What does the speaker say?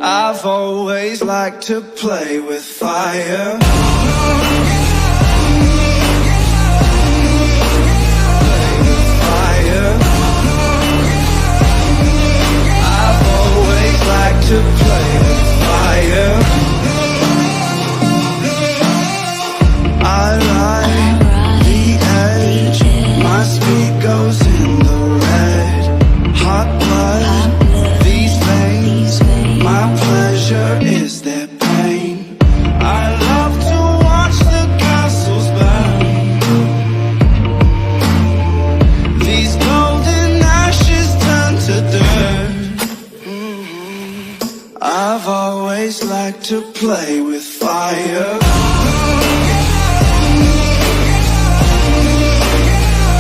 I've always liked to play with fire. Play with fire. I've always liked to play with fire. I ride the edge. My speed goes in the red. Hot blood, these veins. My pleasure is their pain. I love to watch the castles burn. These golden ashes turn to dirt. I've always liked to play with fire.